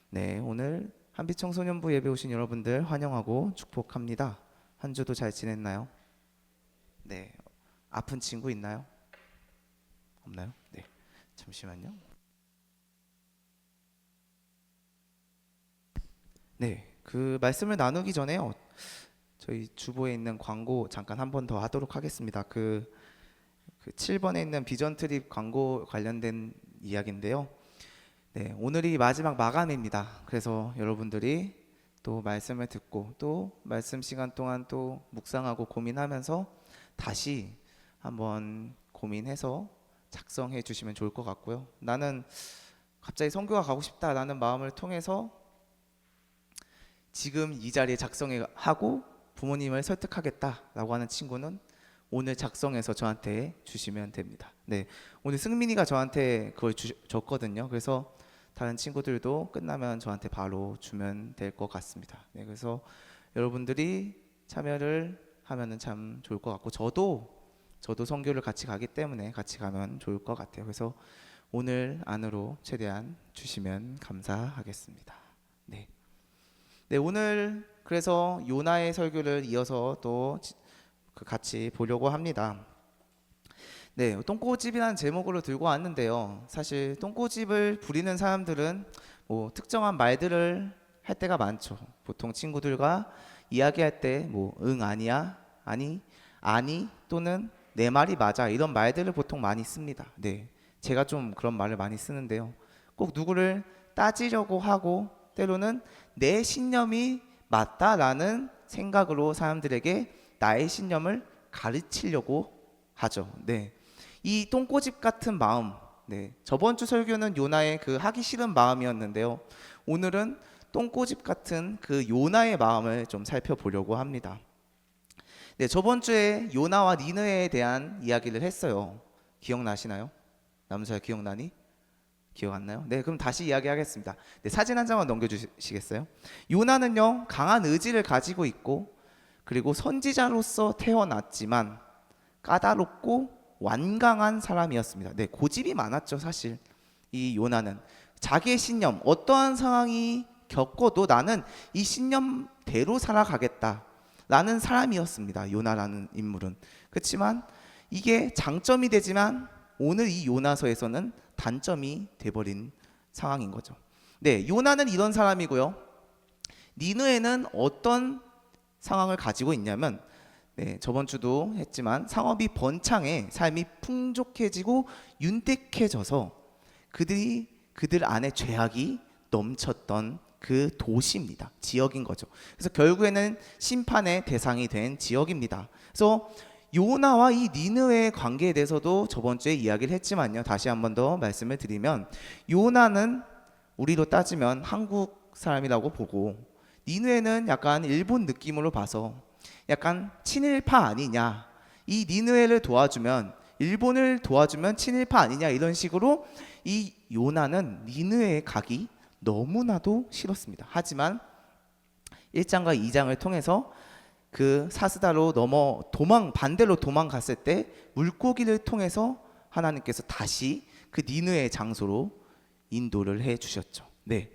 네, 오늘 한빛청소년부 예배 오신 여러분들 환영하고 축복합니다. 한 주도 잘 지냈나요? 네, 아픈 친구 있나요? 없나요? 네, 잠시만요. 네, 그 말씀을 나누기 전에요. 저희 주보에 있는 광고 잠깐 한 번 더 하도록 하겠습니다. 그 7번에 있는 비전 트립 광고 관련된 이야기인데요. 네, 오늘이 마지막 마감입니다. 그래서 여러분들이 또 말씀을 듣고 또 말씀 시간 동안 또 묵상하고 고민하면서 다시 한번 고민해서 작성해 주시면 좋을 것 같고요. 나는 갑자기 선교가 가고 싶다라는 마음을 통해서 지금 이 자리에 작성해 하고 부모님을 설득하겠다라고 하는 친구는 오늘 작성해서 저한테 주시면 됩니다. 네, 오늘 승민이가 저한테 그걸 줬거든요. 그래서 다른 친구들도 끝나면 저한테 바로 주면 될 것 같습니다. 네, 그래서 여러분들이 참여를 하면은 참 좋을 것 같고 저도 선교를 같이 가기 때문에 같이 가면 좋을 것 같아요. 그래서 오늘 안으로 최대한 주시면 감사하겠습니다. 네, 네, 오늘 그래서 요나의 설교를 이어서 또 같이 보려고 합니다. 네, 똥꼬집이라는 제목으로 들고 왔는데요. 사실 똥꼬집을 부리는 사람들은 뭐 특정한 말들을 할 때가 많죠. 보통 친구들과 이야기할 때 뭐 응 아니야 아니 또는 내 말이 맞아 이런 말들을 보통 많이 씁니다. 네, 제가 좀 그런 말을 많이 쓰는데요. 꼭 누구를 따지려고 하고 때로는 내 신념이 맞다라는 생각으로 사람들에게 나의 신념을 가르치려고 하죠. 네, 이 똥꼬집 같은 마음. 네, 저번 주 설교는 요나의 그 하기 싫은 마음이었는데요. 오늘은 똥꼬집 같은 그 요나의 마음을 좀 살펴보려고 합니다. 네, 저번 주에 요나와 니느웨에 대한 이야기를 했어요. 기억나시나요? 남수야 기억나니? 기억 안 나요? 네, 그럼 다시 이야기하겠습니다. 네, 사진 한 장만 넘겨주시겠어요? 요나는요, 강한 의지를 가지고 있고 그리고 선지자로서 태어났지만 까다롭고 완강한 사람이었습니다. 네, 고집이 많았죠, 사실. 이 요나는 자기의 신념, 어떠한 상황이 겪어도 나는 이 신념대로 살아가겠다라는 사람이었습니다. 요나라는 인물은. 그렇지만 이게 장점이 되지만 오늘 이 요나서에서는 단점이 돼버린 상황인 거죠. 네, 요나는 이런 사람이고요. 니느웨는 어떤 상황을 가지고 있냐면, 네, 저번 주도 했지만 상업이 번창해 삶이 풍족해지고 윤택해져서 그들 안에 죄악이 넘쳤던 그 도시입니다. 지역인 거죠. 그래서 결국에는 심판의 대상이 된 지역입니다. 그래서 요나와 이 니느웨의 관계에 대해서도 저번 주에 이야기를 했지만요. 다시 한번 더 말씀을 드리면 요나는 우리로 따지면 한국 사람이라고 보고 니느웨는 약간 일본 느낌으로 봐서 약간 친일파 아니냐, 이 니느웨를 도와주면 일본을 도와주면 친일파 아니냐 이런 식으로 이 요나는 니느웨에 가기 너무나도 싫었습니다. 하지만 1장과 2장을 통해서 그 사스다로 반대로 도망갔을 때 물고기를 통해서 하나님께서 다시 그 니느웨의 장소로 인도를 해 주셨죠. 네,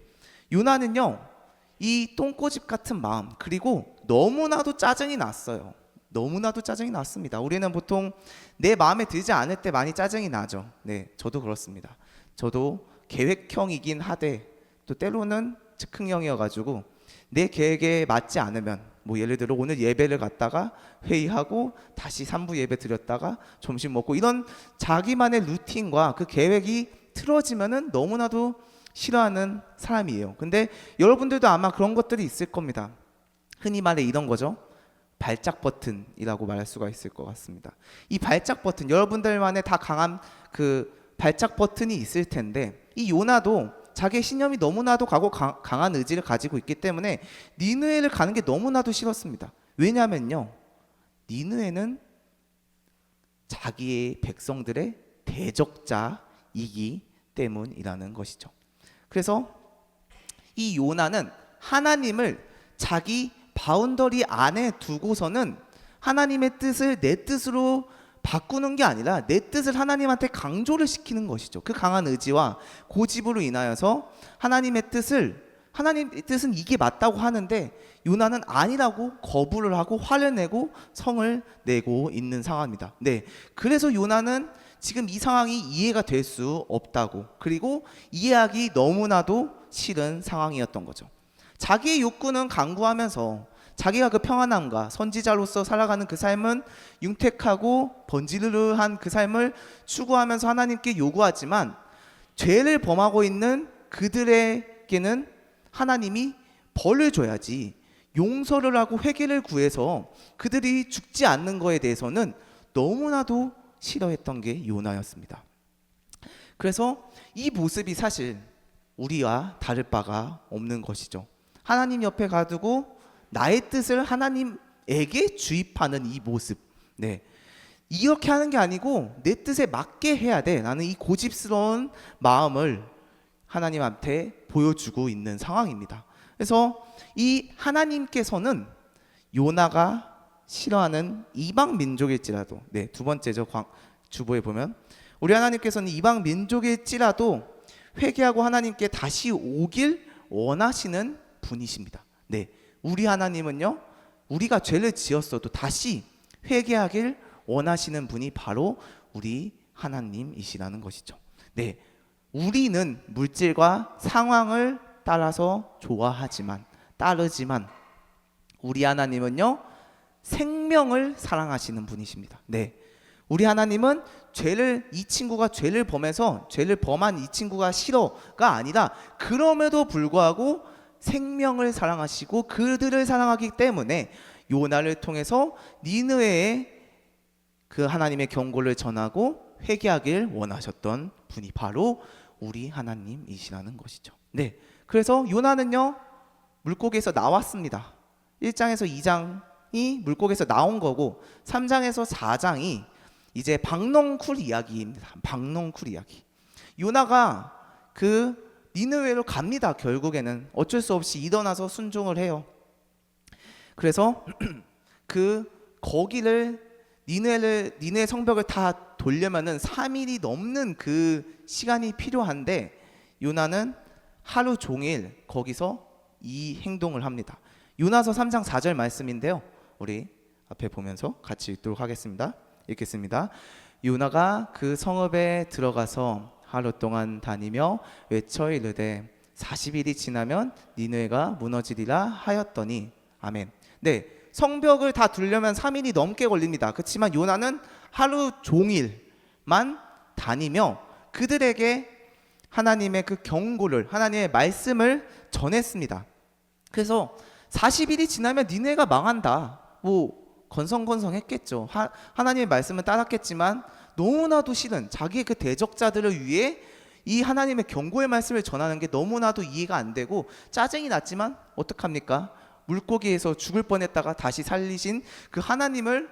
요나는요, 이 똥꼬집 같은 마음, 그리고 너무나도 짜증이 났어요. 너무나도 짜증이 났습니다. 우리는 보통 내 마음에 들지 않을 때 많이 짜증이 나죠. 네, 저도 그렇습니다. 저도 계획형이긴 하되 또 때로는 즉흥형이어가지고 내 계획에 맞지 않으면, 뭐 예를 들어 오늘 예배를 갔다가 회의하고 다시 3부 예배 드렸다가 점심 먹고 이런 자기만의 루틴과 그 계획이 틀어지면은 너무나도 싫어하는 사람이에요. 근데 여러분들도 아마 그런 것들이 있을 겁니다. 흔히 말해 이런 거죠. 발작 버튼이라고 말할 수가 있을 것 같습니다. 이 발작 버튼, 여러분들만의 다 강한 그 발작 버튼이 있을 텐데 이 요나도 자기의 신념이 너무나도 강한 의지를 가지고 있기 때문에 니느웨를 가는 게 너무나도 싫었습니다. 왜냐면요, 니느웨는 자기의 백성들의 대적자이기 때문이라는 것이죠. 그래서 이 요나는 하나님을 자기 바운더리 안에 두고서는 하나님의 뜻을 내 뜻으로 바꾸는 게 아니라 내 뜻을 하나님한테 강조를 시키는 것이죠. 그 강한 의지와 고집으로 인하여서 하나님의 뜻을 하나님 뜻은 이게 맞다고 하는데 요나는 아니라고 거부를 하고 화를 내고 성을 내고 있는 상황입니다. 네, 그래서 요나는 지금 이 상황이 이해가 될 수 없다고, 그리고 이해하기 너무나도 싫은 상황이었던 거죠. 자기의 욕구는 강구하면서 자기가 그 평안함과 선지자로서 살아가는 그 삶은 융택하고 번지르르한 그 삶을 추구하면서 하나님께 요구하지만, 죄를 범하고 있는 그들에게는 하나님이 벌을 줘야지 용서를 하고 회개를 구해서 그들이 죽지 않는 거에 대해서는 너무나도 싫어했던 게 요나였습니다. 그래서 이 모습이 사실 우리와 다를 바가 없는 것이죠. 하나님 옆에 가두고 나의 뜻을 하나님에게 주입하는 이 모습, 네, 이렇게 하는 게 아니고 내 뜻에 맞게 해야 돼, 나는 이 고집스러운 마음을 하나님한테 보여주고 있는 상황입니다. 그래서 이 하나님께서는 요나가 싫어하는 이방 민족일지라도, 네, 두 번째죠. 주보에 보면 우리 하나님께서는 이방 민족일지라도 회개하고 하나님께 다시 오길 원하시는 분이십니다. 네, 우리 하나님은요, 우리가 죄를 지었어도 다시 회개하길 원하시는 분이 바로 우리 하나님이시라는 것이죠. 네, 우리는 물질과 상황을 따라서 따르지만 우리 하나님은요, 생명을 사랑하시는 분이십니다. 네, 우리 하나님은 이 친구가 죄를 범해서 죄를 범한 이 친구가 싫어가 아니라 그럼에도 불구하고 생명을 사랑하시고 그들을 사랑하기 때문에 요나를 통해서 니느웨에 그 하나님의 경고를 전하고 회개하길 원하셨던 분이 바로 우리 하나님이시라는 것이죠. 네, 그래서 요나는요, 물고기에서 나왔습니다. 1장에서 2장이 물고기에서 나온 거고 3장에서 4장이 이제 박농쿨 이야기입니다. 박농쿨 이야기. 요나가 그 니느웨로 갑니다. 결국에는 어쩔 수 없이 일어나서 순종을 해요. 그래서 거기를 니느웨 성벽을 다 돌려면은 3일이 넘는 그 시간이 필요한데 요나는 하루 종일 거기서 이 행동을 합니다. 요나서 3장 4절 말씀인데요, 우리 앞에 보면서 같이 읽도록 하겠습니다. 읽겠습니다. 요나가 그 성읍에 들어가서 하루 동안 다니며 외쳐 이르되 40일이 지나면 니느웨가 무너지리라 하였더니 아멘. 네, 성벽을 다 두려면 3일이 넘게 걸립니다. 그렇지만 요나는 하루 종일만 다니며 그들에게 하나님의 그 경고를, 하나님의 말씀을 전했습니다. 그래서 40일이 지나면 니느웨가 망한다, 뭐 건성건성했겠죠. 하나님의 말씀은 따랐겠지만 너무나도 싫은 자기의 그 대적자들을 위해 이 하나님의 경고의 말씀을 전하는 게 너무나도 이해가 안 되고 짜증이 났지만 어떡합니까? 물고기에서 죽을 뻔했다가 다시 살리신 그 하나님을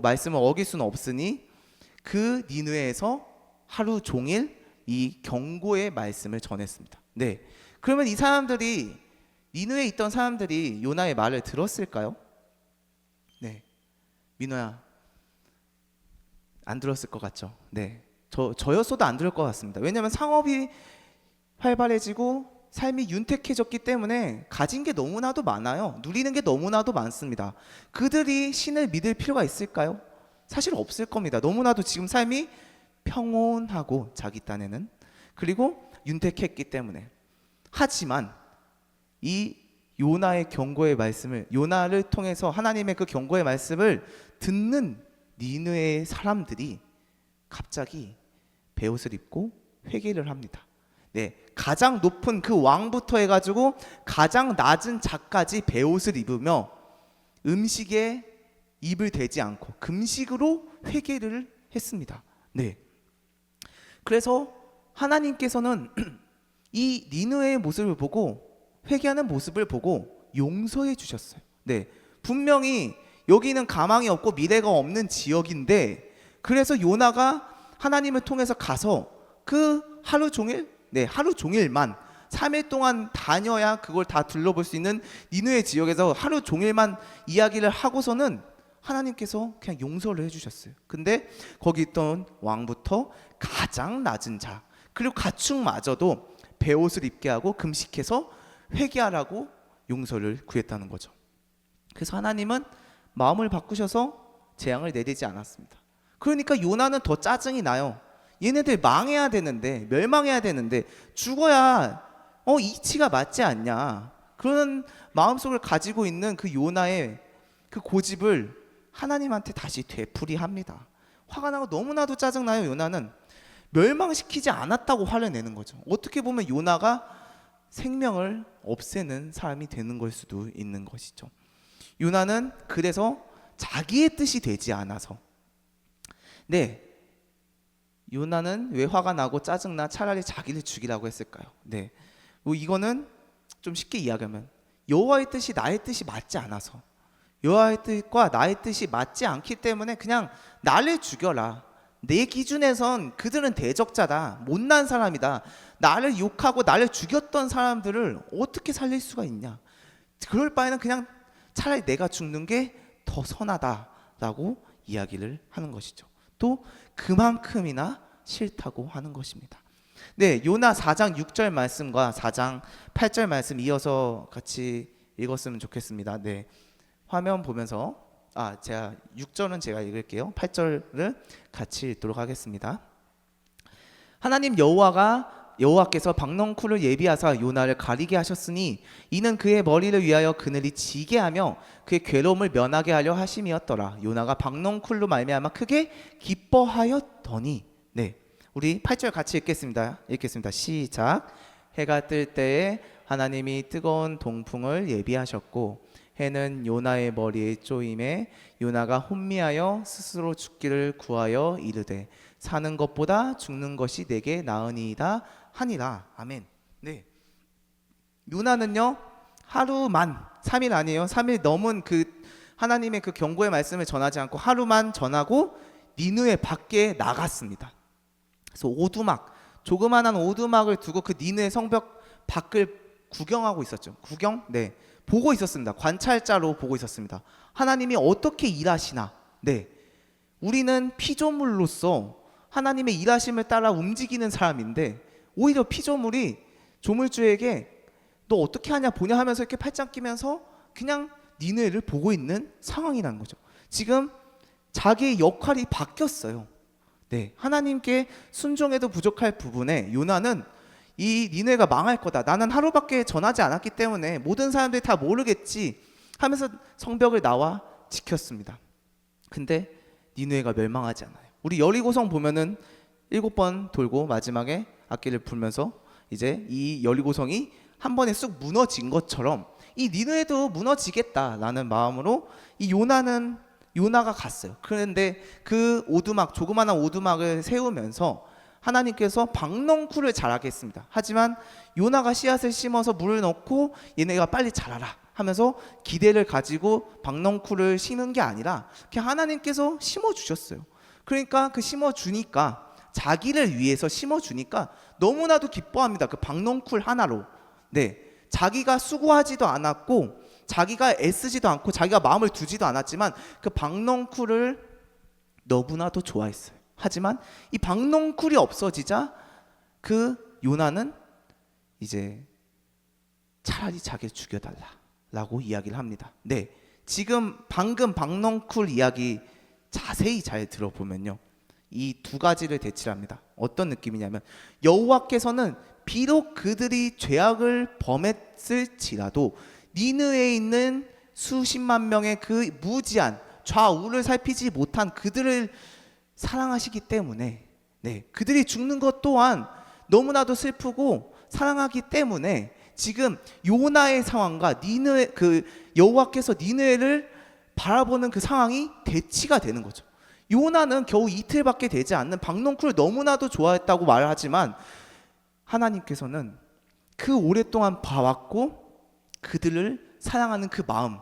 말씀을 어길 수는 없으니 그 니느웨에서 하루 종일 이 경고의 말씀을 전했습니다. 네, 그러면 이 사람들이, 니느웨에 있던 사람들이 요나의 말을 들었을까요? 네, 민호야, 안 들었을 것 같죠? 네, 저였어도 안 들을 것 같습니다. 왜냐하면 상업이 활발해지고 삶이 윤택해졌기 때문에 가진 게 너무나도 많아요. 누리는 게 너무나도 많습니다. 그들이 신을 믿을 필요가 있을까요? 사실 없을 겁니다. 너무나도 지금 삶이 평온하고 자기 딴에는, 그리고 윤택했기 때문에. 하지만 이 요나의 경고의 말씀을, 요나를 통해서 하나님의 그 경고의 말씀을 듣는 니느웨의 사람들이 갑자기 베옷을 입고 회개를 합니다. 네, 가장 높은 그 왕부터 해가지고 가장 낮은 자까지 베옷을 입으며 음식에 입을 대지 않고 금식으로 회개를 했습니다. 네, 그래서 하나님께서는 이 니느웨의 모습을 보고, 회개하는 모습을 보고 용서해 주셨어요. 네, 분명히 여기는 가망이 없고 미래가 없는 지역인데, 그래서 요나가 하나님을 통해서 가서 그 하루 종일, 네, 하루 종일만 3일 동안 다녀야 그걸 다 둘러볼 수 있는 니느웨 지역에서 하루 종일만 이야기를 하고서는 하나님께서 그냥 용서를 해주셨어요. 근데 거기 있던 왕부터 가장 낮은 자, 그리고 가축마저도 베옷을 입게 하고 금식해서 회개하라고 용서를 구했다는 거죠. 그래서 하나님은 마음을 바꾸셔서 재앙을 내리지 않았습니다. 그러니까 요나는 더 짜증이 나요. 얘네들 망해야 되는데, 멸망해야 되는데 죽어야 이치가 맞지 않냐, 그런 마음속을 가지고 있는 그 요나의 그 고집을 하나님한테 다시 되풀이합니다. 화가 나고 너무나도 짜증나요. 요나는 멸망시키지 않았다고 화를 내는 거죠. 어떻게 보면 요나가 생명을 없애는 사람이 되는 걸 수도 있는 것이죠. 요나는 그래서 자기의 뜻이 되지 않아서, 네, 요나는 왜 화가 나고 짜증나 차라리 자기를 죽이라고 했을까요? 네, 이거는 좀 쉽게 이야기하면 여호와의 뜻이 나의 뜻이 맞지 않아서, 여호와의 뜻과 나의 뜻이 맞지 않기 때문에 그냥 나를 죽여라. 내 기준에선 그들은 대적자다, 못난 사람이다. 나를 욕하고 나를 죽였던 사람들을 어떻게 살릴 수가 있냐. 그럴 바에는 그냥 차라리 내가 죽는 게 더 선하다라고 이야기를 하는 것이죠. 또 그만큼이나 싫다고 하는 것입니다. 네, 요나 4장 6절 말씀과 4장 8절 말씀 이어서 같이 읽었으면 좋겠습니다. 네, 화면 보면서 제가 6절은 제가 읽을게요. 8절을 같이 읽도록 하겠습니다. 하나님 여호와께서 박넝쿨을 예비하사 요나를 가리게 하셨으니 이는 그의 머리를 위하여 그늘이 지게 하며 그의 괴로움을 면하게 하려 하심이었더라. 요나가 박넝쿨로 말미암아 크게 기뻐하였더니. 네, 우리 8절 같이 읽겠습니다. 시작. 해가 뜰 때에 하나님이 뜨거운 동풍을 예비하셨고 해는 요나의 머리에 쪼임에 요나가 혼미하여 스스로 죽기를 구하여 이르되 사는 것보다 죽는 것이 내게 나으니이다 하니라. 아멘. 네, 요나는요 하루만, 3일 아니에요, 3일 넘은 그 하나님의 그 경고의 말씀을 전하지 않고 하루만 전하고 니느웨 밖에 나갔습니다. 그래서 오두막, 조그만한 오두막을 두고 그 니느웨 성벽 밖을 구경하고 있었죠. 네, 보고 있었습니다. 관찰자로 보고 있었습니다. 하나님이 어떻게 일하시나. 네, 우리는 피조물로서 하나님의 일하심을 따라 움직이는 사람인데 오히려 피조물이 조물주에게 너 어떻게 하냐 보냐 하면서 이렇게 팔짱 끼면서 그냥 니느웨를 보고 있는 상황이라는 거죠. 지금 자기의 역할이 바뀌었어요. 네, 하나님께 순종해도 부족할 부분에 요나는 이 니느웨가 망할 거다, 나는 하루밖에 전하지 않았기 때문에 모든 사람들이 다 모르겠지 하면서 성벽을 나와 지켰습니다. 근데 니느웨가 멸망하지 않아요. 우리 여리고성 보면은 7번 돌고 마지막에 악기를 불면서 이제 이 여리고성이 한 번에 쑥 무너진 것처럼 이 니느웨도 무너지겠다라는 마음으로 이 요나가 갔어요. 그런데 그 오두막, 조그마한 오두막을 세우면서 하나님께서 박넝쿨을 자라게 했습니다. 하지만 요나가 씨앗을 심어서 물을 넣고 얘네가 빨리 자라라 하면서 기대를 가지고 박넝쿨을 심은 게 아니라 그냥 하나님께서 심어주셨어요. 그러니까 그 심어주니까, 자기를 위해서 심어주니까 너무나도 기뻐합니다. 그 박넝쿨 하나로. 네, 자기가 수고하지도 않았고 자기가 애쓰지도 않고 자기가 마음을 두지도 않았지만 그 박넝쿨을 너무나도 좋아했어요. 하지만 이 박넝쿨이 없어지자 그 요나는 이제 차라리 자기를 죽여달라라고 이야기를 합니다. 네, 지금 방금 박넝쿨 이야기 자세히 잘 들어보면요, 이 두 가지를 대치합니다. 어떤 느낌이냐면 여호와께서는 비록 그들이 죄악을 범했을지라도 니느웨에 있는 수십만 명의 그 무지한 좌우를 살피지 못한 그들을 사랑하시기 때문에, 네, 그들이 죽는 것 또한 너무나도 슬프고 사랑하기 때문에 지금 요나의 상황과 니느웨, 그 여호와께서 니느웨를 바라보는 그 상황이 대치가 되는 거죠. 요나는 겨우 이틀밖에 되지 않는 박넝쿨을 너무나도 좋아했다고 말하지만 하나님께서는 그 오랫동안 봐왔고 그들을 사랑하는 그 마음,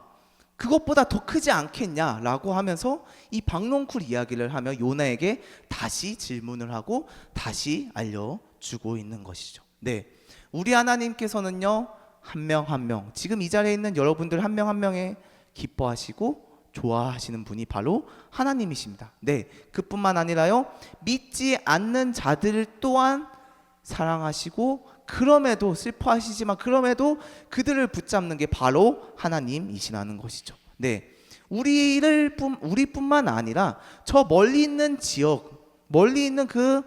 그것보다 더 크지 않겠냐라고 하면서 이 박넝쿨 이야기를 하며 요나에게 다시 질문을 하고 다시 알려주고 있는 것이죠. 네, 우리 하나님께서는요 한 명 한 명, 지금 이 자리에 있는 여러분들 한 명 한 명에 기뻐하시고 좋아하시는 분이 바로 하나님이십니다. 네, 그뿐만 아니라요 믿지 않는 자들 또한 사랑하시고 그럼에도 슬퍼하시지만 그럼에도 그들을 붙잡는 게 바로 하나님이시라는 것이죠. 네, 우리뿐만 아니라 저 멀리 있는 지역, 멀리 있는 그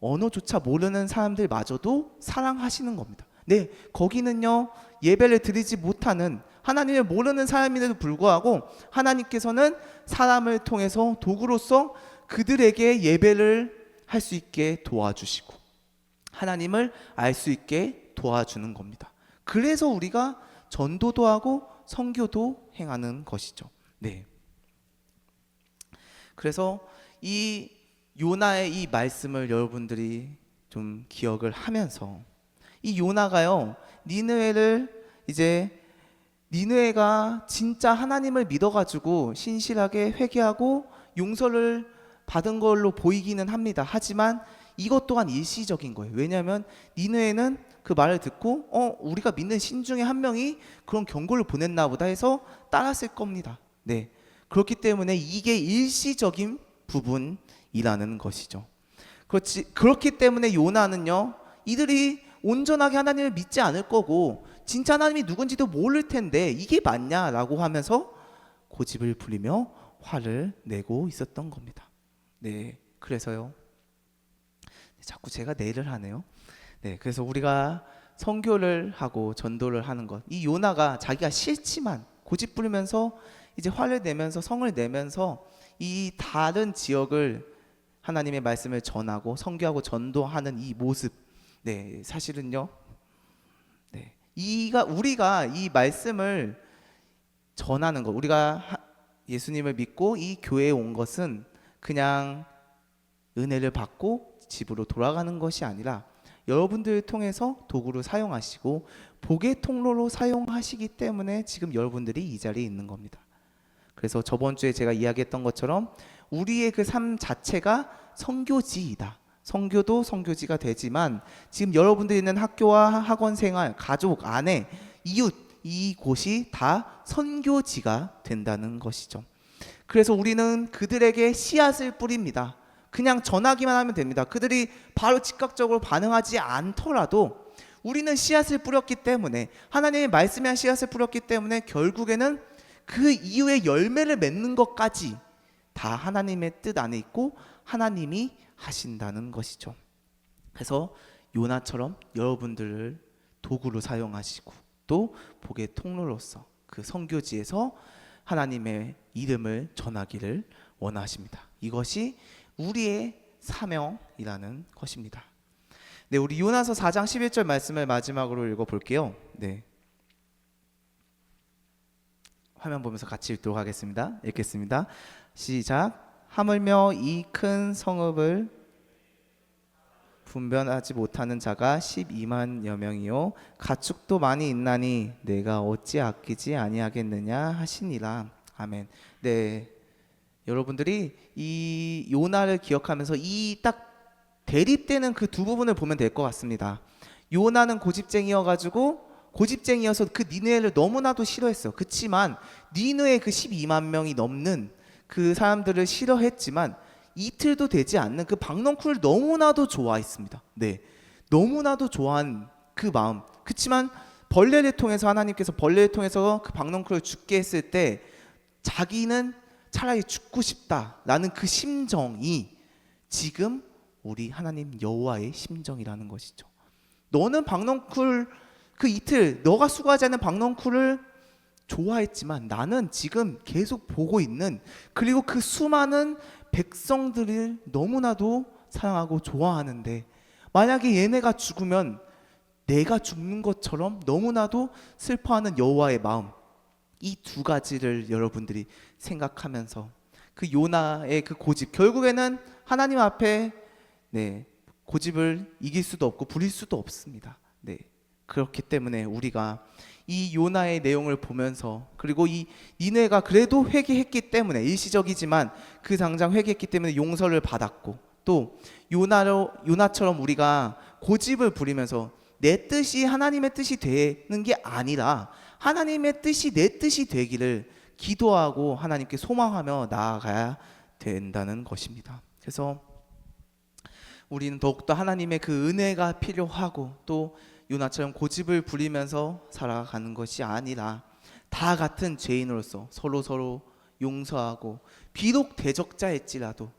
언어조차 모르는 사람들마저도 사랑하시는 겁니다. 네, 거기는요 예배를 드리지 못하는 하나님을 모르는 사람인데도 불구하고 하나님께서는 사람을 통해서 도구로서 그들에게 예배를 할 수 있게 도와주시고 하나님을 알 수 있게 도와주는 겁니다. 그래서 우리가 전도도 하고 선교도 행하는 것이죠. 네. 그래서 이 요나의 이 말씀을 여러분들이 좀 기억을 하면서 이 요나가요 니느웨가 진짜 하나님을 믿어가지고 신실하게 회개하고 용서를 받은 걸로 보이기는 합니다. 하지만 이것 또한 일시적인 거예요. 왜냐하면 니느웨는 그 말을 듣고 우리가 믿는 신 중에 한 명이 그런 경고를 보냈나 보다 해서 따랐을 겁니다. 네, 그렇기 때문에 이게 일시적인 부분이라는 것이죠. 그렇기 때문에 요나는요 이들이 온전하게 하나님을 믿지 않을 거고 진짜 하나님이 누군지도 모를 텐데 이게 맞냐라고 하면서 고집을 부리며 화를 내고 있었던 겁니다. 네, 그래서요 자꾸 제가 내를 하네요. 네, 그래서 우리가 선교를 하고 전도를 하는 것, 이 요나가 자기가 싫지만 고집 부리면서 이제 화를 내면서 성을 내면서 이 다른 지역을 하나님의 말씀을 전하고 선교하고 전도하는 이 모습, 네, 사실은요, 네, 우리가 이 말씀을 전하는 것, 우리가 예수님을 믿고 이 교회에 온 것은 그냥 은혜를 받고 집으로 돌아가는 것이 아니라 여러분들을 통해서 도구로 사용하시고 복의 통로로 사용하시기 때문에 지금 여러분들이 이 자리에 있는 겁니다. 그래서 저번 주에 제가 이야기했던 것처럼 우리의 그 삶 자체가 선교지이다. 선교도 선교지가 되지만 지금 여러분들이 있는 학교와 학원 생활, 가족, 아내, 이웃, 이곳이 다 선교지가 된다는 것이죠. 그래서 우리는 그들에게 씨앗을 뿌립니다. 그냥 전하기만 하면 됩니다. 그들이 바로 즉각적으로 반응하지 않더라도 우리는 씨앗을 뿌렸기 때문에 하나님의 말씀에 한 씨앗을 뿌렸기 때문에 결국에는 그 이후에 열매를 맺는 것까지 다 하나님의 뜻 안에 있고 하나님이 하신다는 것이죠. 그래서 요나처럼 여러분들을 도구로 사용하시고 또 복의 통로로서 그 선교지에서 하나님의 이름을 전하기를 원하십니다. 이것이 우리의 사명이라는 것입니다. 네, 우리 요나서 4장 11절 말씀을 마지막으로 읽어볼게요. 네, 화면 보면서 같이 읽도록 하겠습니다. 읽겠습니다. 시작. 하물며 이 큰 성읍을 분변하지 못하는 자가 12만여 명이요 가축도 많이 있나니 내가 어찌 아끼지 아니하겠느냐 하시니라. 아멘. 네, 여러분들이 이 요나를 기억하면서 이 딱 대립되는 그 두 부분을 보면 될 것 같습니다. 요나는 고집쟁이여서 그 니느웨를 너무나도 싫어했어요. 그렇지만 니느웨 그 12만 명이 넘는 그 사람들을 싫어했지만 이틀도 되지 않는 그 박넝쿨을 너무나도 좋아했습니다. 네, 너무나도 좋아한 그 마음. 그렇지만 벌레를 통해서 하나님께서 벌레를 통해서 그 박넝쿨을 죽게 했을 때 자기는 차라리 죽고 싶다라는 그 심정이 지금 우리 하나님 여호와의 심정이라는 것이죠. 너는 박넝쿨 그 이틀 너가 수고하지 않은 박넝쿨을 좋아했지만 나는 지금 계속 보고 있는 그리고 그 수많은 백성들을 너무나도 사랑하고 좋아하는데 만약에 얘네가 죽으면 내가 죽는 것처럼 너무나도 슬퍼하는 여호와의 마음, 이 두 가지를 여러분들이 생각하면서 그 요나의 그 고집, 결국에는 하나님 앞에 고집을 이길 수도 없고 부릴 수도 없습니다. 네, 그렇기 때문에 우리가 이 요나의 내용을 보면서 그리고 이 니느웨가 그래도 회개했기 때문에 일시적이지만 그 당장 회개했기 때문에 용서를 받았고 또 요나처럼 우리가 고집을 부리면서 내 뜻이 하나님의 뜻이 되는 게 아니라 하나님의 뜻이 내 뜻이 되기를 기도하고 하나님께 소망하며 나아가야 된다는 것입니다. 그래서 우리는 더욱더 하나님의 그 은혜가 필요하고 또 요나처럼 고집을 부리면서 살아가는 것이 아니라 다 같은 죄인으로서 서로 용서하고 비록 대적자일지라도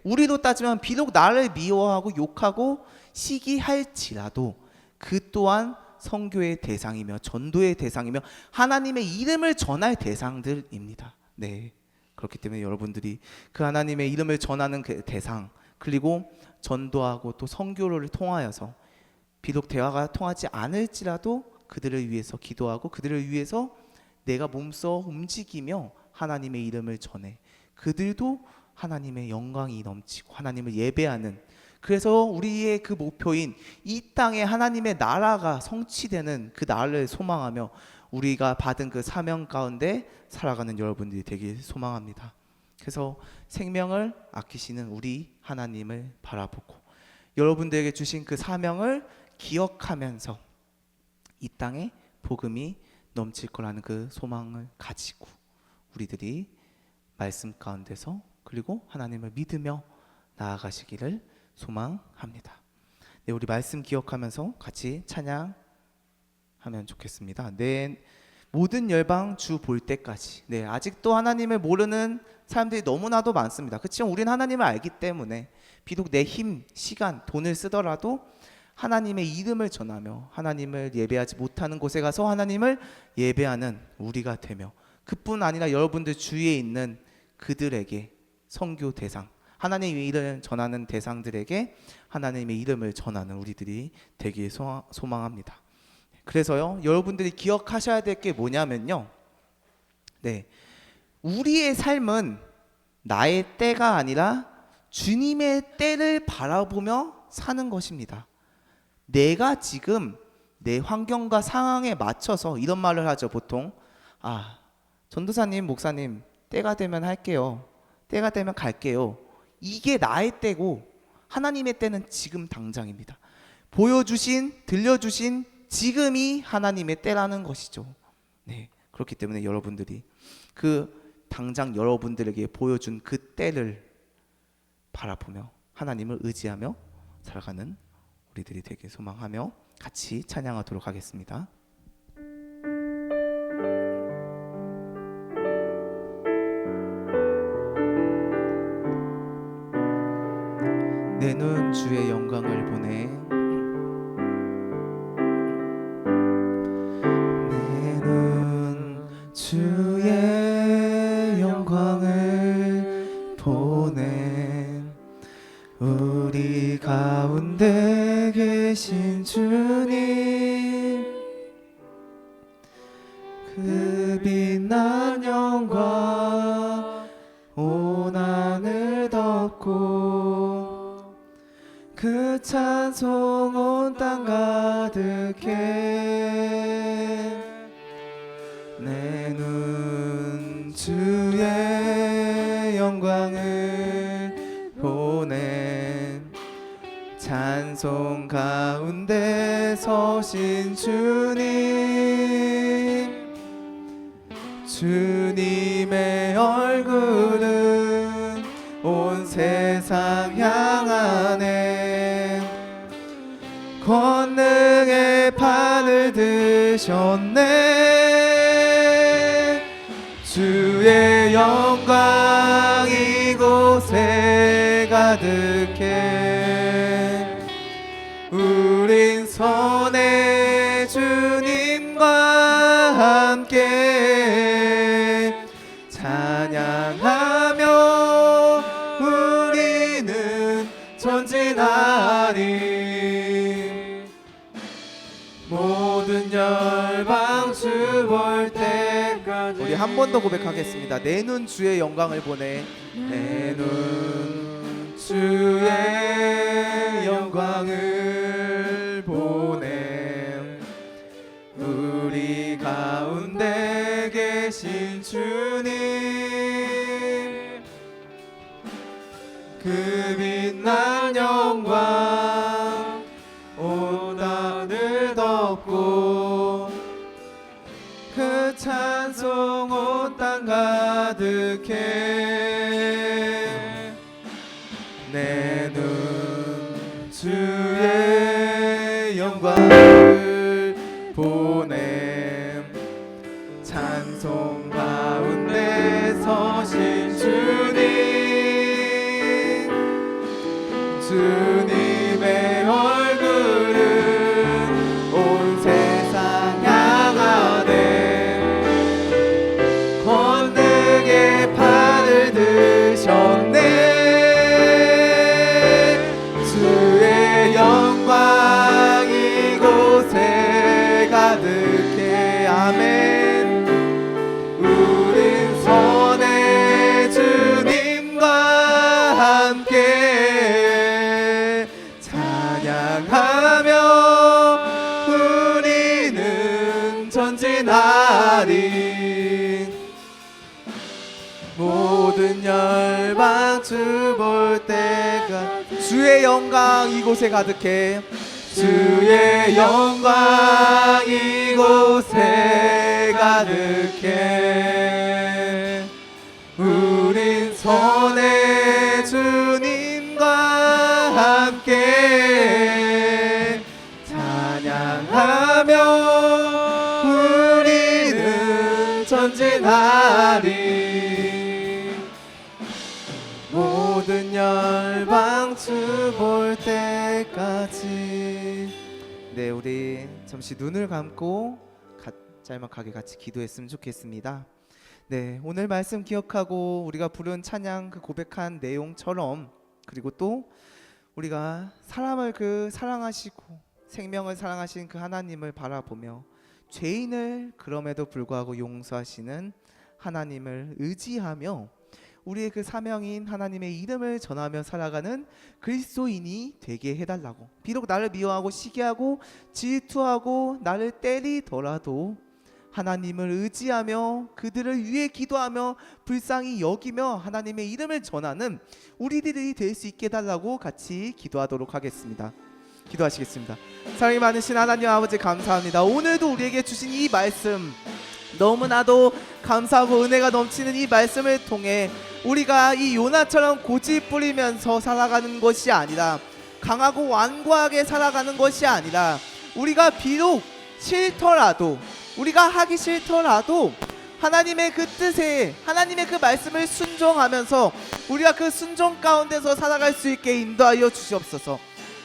우리로 따지면 비록 나를 미워하고 욕하고 시기할지라도 그 또한 선교의 대상이며 전도의 대상이며 하나님의 이름을 전할 대상들입니다. 그렇기 때문에 여러분들이 그 하나님의 이름을 전하는 그 대상 그리고 전도하고 또 선교를 통하여서 비록 대화가 통하지 않을지라도 그들을 위해서 기도하고 그들을 위해서 내가 몸써 움직이며 하나님의 이름을 전해 그들도 하나님의 영광이 넘치고 하나님을 예배하는 그래서 우리의 그 목표인 이 땅에 하나님의 나라가 성취되는 그 날을 소망하며 우리가 받은 그 사명 가운데 살아가는 여러분들이 되길 소망합니다. 그래서 생명을 아끼시는 우리 하나님을 바라보고 여러분들에게 주신 그 사명을 기억하면서 이 땅에 복음이 넘칠 거라는 그 소망을 가지고 우리들이 말씀 가운데서 그리고 하나님을 믿으며 나아가시기를 소망합니다. 우리 말씀 기억하면서 같이 찬양하면 좋겠습니다. 모든 열방 주 볼 때까지. 아직도 하나님을 모르는 사람들이 너무나도 많습니다. 그렇지만 우리는 하나님을 알기 때문에 비록 내 힘, 시간, 돈을 쓰더라도 하나님의 이름을 전하며 하나님을 예배하지 못하는 곳에 가서 하나님을 예배하는 우리가 되며 그뿐 아니라 여러분들 주위에 있는 그들에게 선교 대상 하나님의 이름을 전하는 대상들에게 하나님의 이름을 전하는 우리들이 되길 소망합니다. 그래서요 여러분들이 기억하셔야 될 게 뭐냐면요 우리의 삶은 나의 때가 아니라 주님의 때를 바라보며 사는 것입니다. 내가 지금 내 환경과 상황에 맞춰서 이런 말을 하죠. 보통 전도사님 목사님 때가 되면 할게요, 때가 되면 갈게요. 이게 나의 때고 하나님의 때는 지금 당장입니다. 보여주신 들려주신 지금이 하나님의 때라는 것이죠. 그렇기 때문에 여러분들이 그 당장 여러분들에게 보여준 그 때를 바라보며 하나님을 의지하며 살아가는 우리들이 되길 소망하며 같이 찬양하도록 하겠습니다. 내 눈 주의 영광을 보내 내 눈 주의 영광을 보내 우리 가운데 계신 주님 그 빛난 영광 온 하늘 덮고 그 찬송 온 땅 가득해 내 눈 주의 영광을 보내 찬송 가운데 서신 주님의 얼굴은 온 세상 향하네 권능의 판을 드셨네 주의 영광 이곳에 가득해 우린 선의 주님과 함께 찬양하며 우리는 전진하리 모든 열방 주 볼 때까지 우리 한 번 더 고백하겠습니다. 내 눈 주의 영광을 보내 내 눈 주의 영광을 보내 우리 가운데 계신 주님 그 빛난 영광 온 하늘 덮고 그 찬송 온 땅 가득해 내 눈 전진하리. 모든 열방 주 볼 때가 주의 영광 이곳에 가득해. 주의 영광 이곳에 가득해. 우린 선의 주님과 함께 찬양하며 우리는 전진하리. 모든 열방 주 볼 때까지. 네, 우리 잠시 눈을 감고 짤막하게 같이 기도했으면 좋겠습니다. 네, 오늘 말씀 기억하고 우리가 부른 찬양 그 고백한 내용처럼, 그리고 또 우리가 사람을 사랑하시고 생명을 사랑하신 그 하나님을 바라보며 죄인을 그럼에도 불구하고 용서하시는 하나님을 의지하며 우리의 그 사명인 하나님의 이름을 전하며 살아가는 그리스도인이 되게 해달라고. 비록 나를 미워하고 시기하고 질투하고 나를 때리더라도 하나님을 의지하며 그들을 위해 기도하며 불쌍히 여기며 하나님의 이름을 전하는 우리들이 될 수 있게 해달라고 같이 기도하도록 하겠습니다. 기도하시겠습니다. 사랑이 많으신 하나님 아버지, 감사합니다. 오늘도 우리에게 주신 이 말씀 너무나도 감사하고 은혜가 넘치는 이 말씀을 통해 우리가 이 요나처럼 고집 부리면서 살아가는 것이 아니라, 강하고 완고하게 살아가는 것이 아니라, 우리가 비록 싫더라도, 우리가 하기 싫더라도 하나님의 그 뜻에, 하나님의 그 말씀을 순종하면서 우리가 그 순종 가운데서 살아갈 수 있게 인도하여 주시옵소서.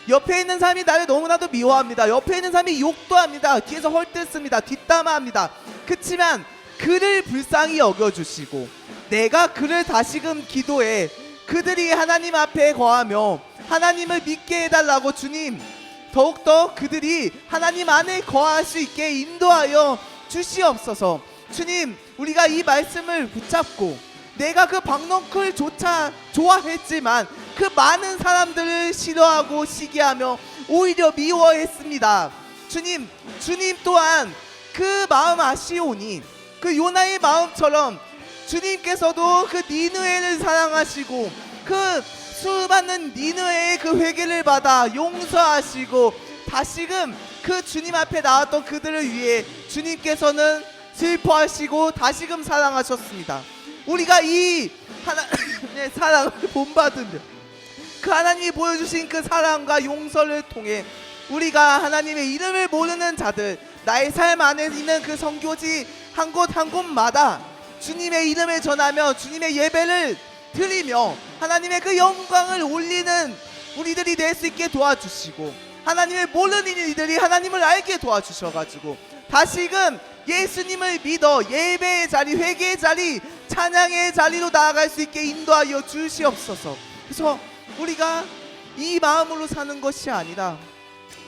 옆에 있는 사람이 나를 너무나도 미워합니다. 옆에 있는 사람이 욕도 합니다. 뒤에서 헐뜯습니다. 뒷담화합니다. 그치만 그를 불쌍히 여겨주시고 내가 그를 다시금 기도해 그들이 하나님 앞에 거하며 하나님을 믿게 해달라고 주님, 더욱더 그들이 하나님 안에 거할 수 있게 인도하여 주시옵소서. 주님, 우리가 이 말씀을 붙잡고 내가 그 박넝쿨조차 좋아했지만 그 많은 사람들을 싫어하고 시기하며 오히려 미워했습니다. 주님, 주님 또한 그 마음 아시오니 그 요나의 마음처럼 주님께서도 그 니느웨를 사랑하시고 그 수많은 니느웨의 그 회개를 받아 용서하시고 다시금 그 주님 앞에 나왔던 그들을 위해 주님께서는 슬퍼하시고 다시금 사랑하셨습니다. 우리가 이 하나님의 사랑을 본받으며 그 하나님이 보여주신 그 사랑과 용서를 통해 우리가 하나님의 이름을 모르는 자들, 나의 삶 안에 있는 그 선교지 한 곳 한 곳마다 주님의 이름을 전하며 주님의 예배를 드리며 하나님의 그 영광을 올리는 우리들이 될 수 있게 도와주시고, 하나님을 모르는 이들이 하나님을 알게 도와주셔가지고 다시금 예수님을 믿어 예배의 자리, 회개의 자리, 찬양의 자리로 나아갈 수 있게 인도하여 주시옵소서. 그래서 우리가 이 마음으로 사는 것이 아니라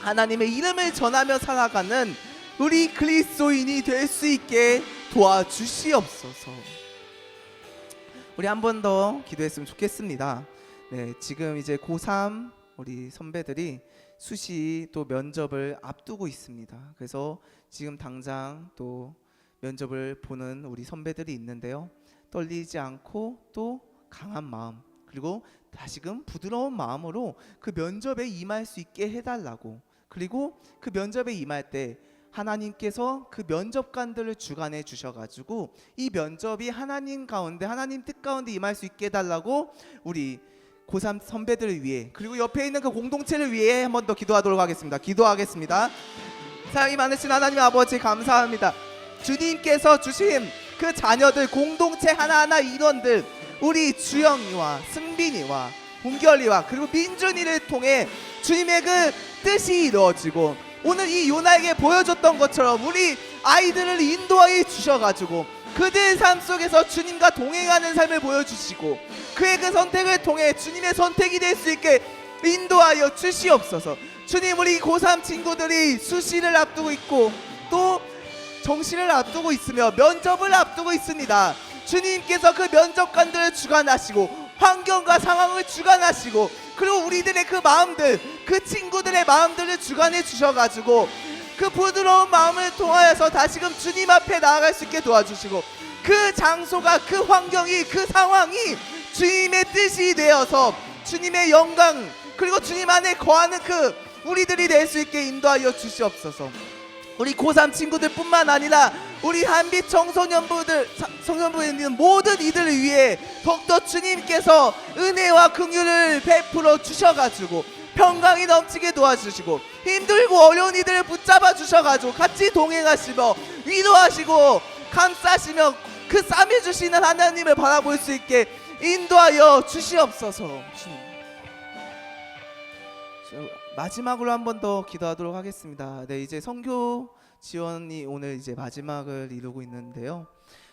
하나님의 이름을 전하며 살아가는 우리 그리스도인이 될 수 있게 도와주시옵소서. 우리 한 번 더 기도했으면 좋겠습니다. 네, 지금 이제 고3 우리 선배들이 수시 또 면접을 앞두고 있습니다. 그래서 지금 당장 또 면접을 보는 우리 선배들이 있는데요, 떨리지 않고 또 강한 마음, 그리고 다시금 부드러운 마음으로 그 면접에 임할 수 있게 해달라고. 그리고 그 면접에 임할 때 하나님께서 그 면접관들을 주관해 주셔가지고 이 면접이 하나님 가운데, 하나님 뜻 가운데 임할 수 있게 해달라고 우리 고3 선배들을 위해, 그리고 옆에 있는 그 공동체를 위해 한 번 더 기도하도록 하겠습니다. 기도하겠습니다. 사랑이 많으신 하나님 아버지, 감사합니다. 주님께서 주신 그 자녀들, 공동체 하나하나 인원들, 우리 주영이와 승빈이와 홍결이와 그리고 민준이를 통해 주님의 그 뜻이 이루어지고, 오늘 이 요나에게 보여줬던 것처럼 우리 아이들을 인도하여 주셔가지고 그들 삶 속에서 주님과 동행하는 삶을 보여주시고 그의 그 선택을 통해 주님의 선택이 될 수 있게 인도하여 주시옵소서. 주님, 우리 고3 친구들이 수시를 앞두고 있고 또 정시를 앞두고 있으며 면접을 앞두고 있습니다. 주님께서 그 면접관들을 주관하시고 환경과 상황을 주관하시고, 그리고 우리들의 그 마음들, 그 친구들의 마음들을 주관해 주셔가지고 그 부드러운 마음을 통하여서 다시금 주님 앞에 나아갈 수 있게 도와주시고, 그 장소가, 그 환경이, 그 상황이 주님의 뜻이 되어서 주님의 영광, 그리고 주님 안에 거하는 그 우리들이 될 수 있게 인도하여 주시옵소서. 우리 고3 친구들 뿐만 아니라 우리 한빛 청소년부에 있는 모든 이들을 위해 더욱더 주님께서 은혜와 긍휼을 베풀어 주셔가지고 평강이 넘치게 도와주시고, 힘들고 어려운 이들을 붙잡아 주셔가지고 같이 동행하시며 위로하시고 감싸시며 그 쌈해 주시는 하나님을 바라볼 수 있게 인도하여 주시옵소서. 마지막으로 한 번 더 기도하도록 하겠습니다. 네, 이제 선교 지원이 오늘 이제 마지막을 이루고 있는데요.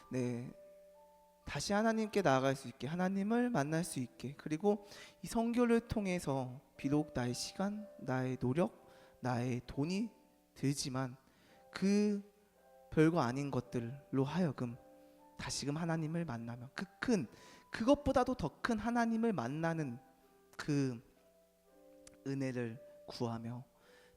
네, 다시 하나님께 나아갈 수 있게, 하나님을 만날 수 있게, 그리고 이 선교를 통해서 비록 나의 시간, 나의 노력, 나의 돈이 들지만 그 별거 아닌 것들로 하여금 다시금 하나님을 만나며 그것보다도 더 큰 하나님을 만나는 그 은혜를 구하며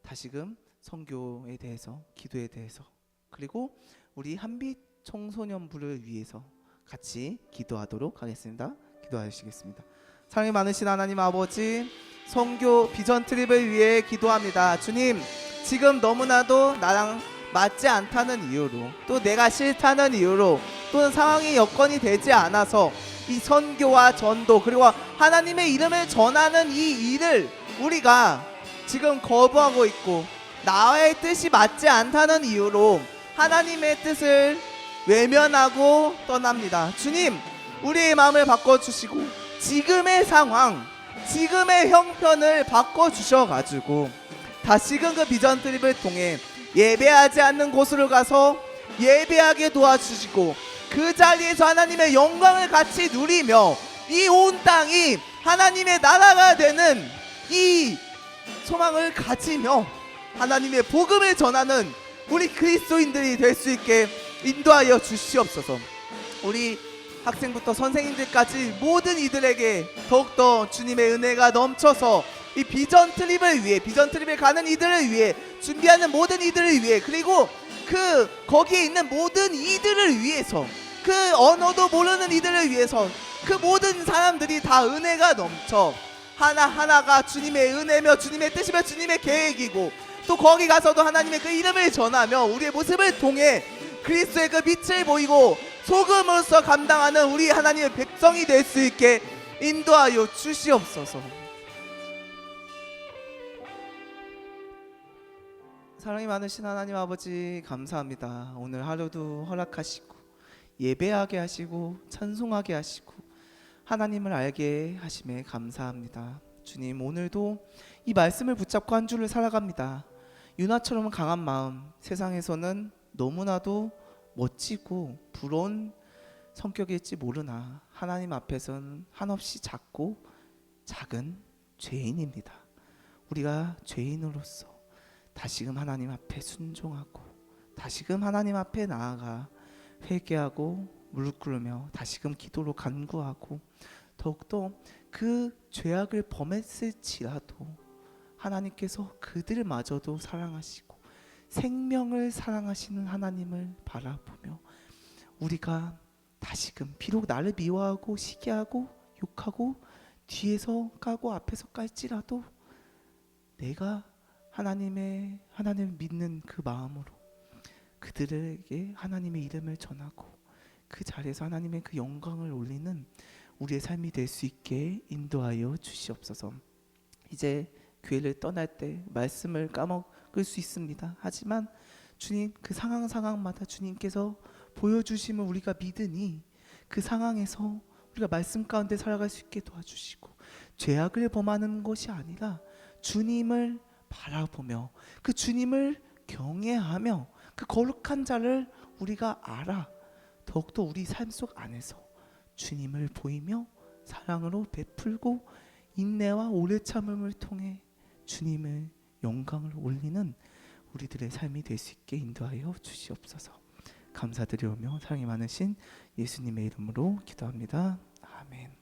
다시금 선교에 대해서, 기도에 대해서, 그리고 우리 한빛 청소년부를 위해서 같이 기도하도록 하겠습니다. 기도하시겠습니다. 사랑이 많으신 하나님 아버지, 선교 비전 트립을 위해 기도합니다. 주님, 지금 너무나도 나랑 맞지 않다는 이유로, 또 내가 싫다는 이유로, 또는 상황이 여건이 되지 않아서 이 선교와 전도, 그리고 하나님의 이름을 전하는 이 일을 우리가 지금 거부하고 있고, 나의 뜻이 맞지 않다는 이유로 하나님의 뜻을 외면하고 떠납니다. 주님, 우리의 마음을 바꿔주시고 지금의 상황, 지금의 형편을 바꿔주셔가지고 다시금 그 비전 트립을 통해 예배하지 않는 곳으로 가서 예배하게 도와주시고, 그 자리에서 하나님의 영광을 같이 누리며 이 온 땅이 하나님의 나라가 되는 이 소망을 가지며 하나님의 복음을 전하는 우리 그리스도인들이 될 수 있게 인도하여 주시옵소서. 우리 학생부터 선생님들까지 모든 이들에게 더욱더 주님의 은혜가 넘쳐서 이 비전 트립을 위해, 비전 트립에 가는 이들을 위해, 준비하는 모든 이들을 위해, 그리고 거기에 있는 모든 이들을 위해서, 그 언어도 모르는 이들을 위해서 그 모든 사람들이 다 은혜가 넘쳐 하나하나가 주님의 은혜며 주님의 뜻이며 주님의 계획이고, 또 거기 가서도 하나님의 그 이름을 전하며 우리의 모습을 통해 그리스도의 그 빛을 보이고 소금으로서 감당하는 우리 하나님의 백성이 될 수 있게 인도하여 주시옵소서. 사랑이 많으신 하나님 아버지, 감사합니다. 오늘 하루도 허락하시고 예배하게 하시고 찬송하게 하시고 하나님을 알게 하심에 감사합니다. 주님, 오늘도 이 말씀을 붙잡고 한 주를 살아갑니다. 유나처럼 강한 마음, 세상에서는 너무나도 멋지고 부러운 성격일지 모르나 하나님 앞에서는 한없이 작고 작은 죄인입니다. 우리가 죄인으로서 다시금 하나님 앞에 순종하고 다시금 하나님 앞에 나아가 회개하고 무릎 꿇으며 다시금 기도로 간구하고, 더욱더 그 죄악을 범했을지라도 하나님께서 그들마저도 사랑하시고 생명을 사랑하시는 하나님을 바라보며 우리가 다시금 비록 나를 미워하고 시기하고 욕하고 뒤에서 까고 앞에서 깔지라도 내가 하나님을 믿는 그 마음으로 그들에게 하나님의 이름을 전하고 그 자리에서 하나님의 그 영광을 올리는 우리의 삶이 될 수 있게 인도하여 주시옵소서. 이제 교회를 떠날 때 말씀을 까먹을 수 있습니다. 하지만 주님, 그 상황마다 주님께서 보여주심을 우리가 믿으니 그 상황에서 우리가 말씀 가운데 살아갈 수 있게 도와주시고, 죄악을 범하는 것이 아니라 주님을 바라보며 그 주님을 경외하며 그 거룩한 자를 우리가 알아 더욱더 우리 삶 속 안에서 주님을 보이며 사랑으로 베풀고 인내와 오래 참음을 통해 주님의 영광을 올리는 우리들의 삶이 될 수 있게 인도하여 주시옵소서. 감사드리오며 사랑이 많으신 예수님의 이름으로 기도합니다. 아멘.